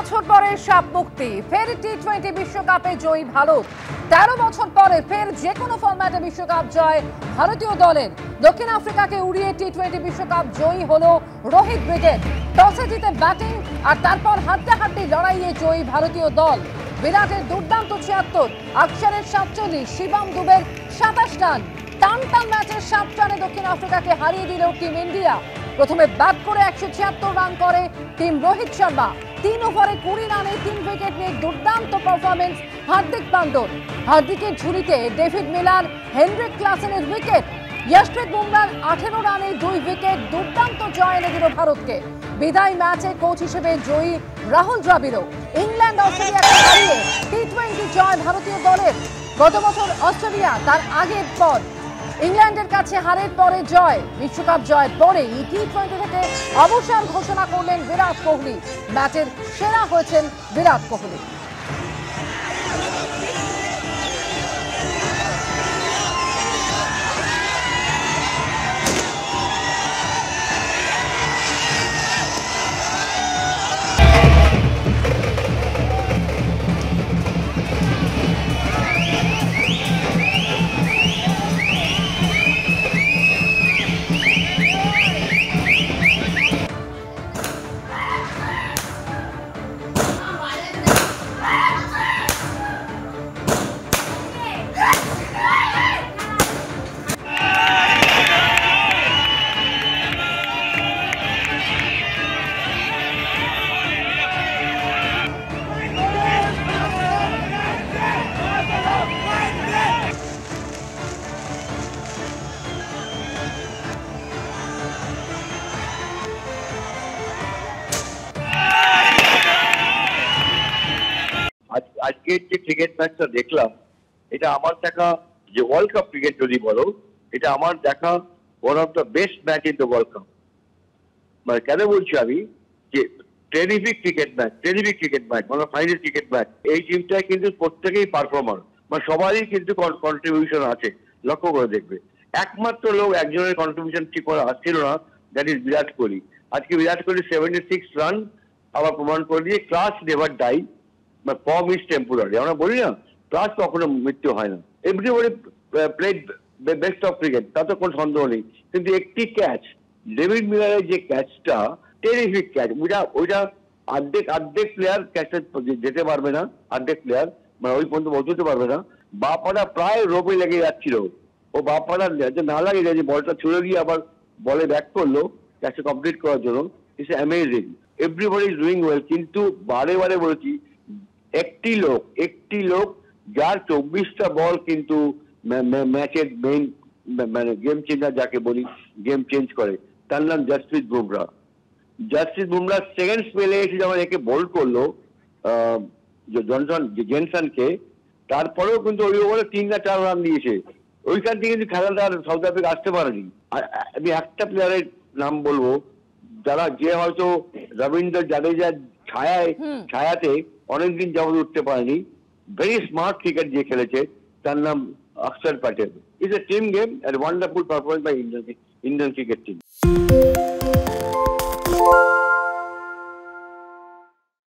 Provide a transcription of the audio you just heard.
বছর পরে সাপ মুক্তি, ফের টি-20 বিশ্বকাপে জয়ী ভারত। 13 বছর পরে ফের যে কোনো ফরম্যাটে বিশ্বকাপ জয় ভারতীয় দলের। দক্ষিণ আফ্রিকাকে উড়িয়ে টি-20 বিশ্বকাপ জয়ী হলো রোহিত ব্রিগেড। টসে জিতে ব্যাটিং আর তারপর হাড্ডাহাড্ডি লড়াইয়ে জয়ী ভারতীয় দল। বিরাটের দুর্দান্ত 76, অক্ষরের 47, শিবম দুবের 27 রান। টান টান ম্যাচের 7 রানে দক্ষিণ আফ্রিকাকে হারিয়ে দিল টিম ইন্ডিয়া। প্রথমে ব্যাট করে 176 রান করে টিম রোহিত শর্মা। 3 ওভারে 20 রানে 3 উইকেট নিয়ে দুর্দান্ত পারফরমেন্স হার্দিক পান্ড্যার। হার্দিকের ঝুলিতে ডেভিড মিলার, হেনরিক ক্লাসেনের উইকেট। যশপ্রীত বুমরার 18 রানে 2 উইকেট দুর্দান্ত জয় এনে দিল ভারতকে। বিদায় ম্যাচে কোচ হিসেবে জয়ী রাহুল দ্রাবিড়। ইংল্যান্ড অস্ট্রেলিয়াকে হারিয়ে টি-20 জয় ভারতীয় দলের। গত বছর অস্ট্রেলিয়া, তার আগের পর ইংল্যান্ডের কাছে হারের পরে জয়। বিশ্বকাপ জয়ের পরে টি-20 থেকে অবসর ঘোষণা করলেন বিরাট কোহলি। ম্যাচের সেরা হয়েছেন বিরাট কোহলি। আজকের যে ক্রিকেট ম্যাচটা দেখলাম, এটা আমার দেখা, যে ওয়ার্ল্ড কাপ ক্রিকেট যদি বলো, এটা আমার দেখা one of the best match in the world cup. মানে কেন বলছি আমি, যে টেরিফিক ক্রিকেট ম্যাচ মানে ফাইনাল ক্রিকেট ম্যাচ। এই টিমটায় কিন্তু প্রত্যেকেই পারফর্মার, মানে সবারই কিন্তু কন্ট্রিবিউশন আছে। লক্ষ্য করে দেখবে, একমাত্র লোক একজনের কন্ট্রিবিউশন ঠিক করে আসছিল না, দ্যাট ইজ বিরাট কোহলি। আজকে বিরাট কোহলি 76 রান আবার প্রমাণ করে দিয়ে class never die, form is temporary. আমরা বলি না, ক্লাস কখনো মৃত্যু হয় না। Everybody played best of cricket, তাতে কোনো সন্দেহ নেই। কিন্তু একটি ক্যাচ, ডেভিড মিলারের যে ক্যাচটা, টেরিফিক ক্যাচ, ওইটা অর্ধেক প্লেয়ার ক্যাচটা যেতে পারবে না, অর্ধেক প্লেয়ার মানে ওই পর্যন্ত পৌঁছতে পারবে না। বাপাটা প্রায় রোপে লেগে যাচ্ছিল, ও বাপাটা না লাগে যে বলটা ছুড়ে গিয়ে আবার বলে ব্যাক করলো ক্যাচটা কমপ্লিট করার জন্য। It's amazing, everybody is doing well. কিন্তু বারে বারে বলেছি, একটি লোক যার 24টা বল কিন্তু ম্যাচের মেইন মানে গেম চেঞ্জার যাকে বলি, গেম চেঞ্জ করে, তার নাম যশপ্রীত বুমরা। সেকেন্ড স্পেলে এসে যখন একে বোল্ড করলো জেনসনকে, তারপরেও কিন্তু ওই ওভারে 3 না 4 রান দিয়েছে। ওইখান থেকে কিন্তু খেলাটা সাউথ আফ্রিকা আসতে পারেনি। আমি একটা প্লেয়ারের নাম বলবো, যারা যে হয়তো রবীন্দ্র জাদেজার ছায়াতে অনেকদিন যাবত উঠতে পারেনি, ভেরি স্মার্ট ক্রিকেট যে খেলেছে, তার নাম Axar Patel. It's a team game and wonderful performance by Indian cricket team.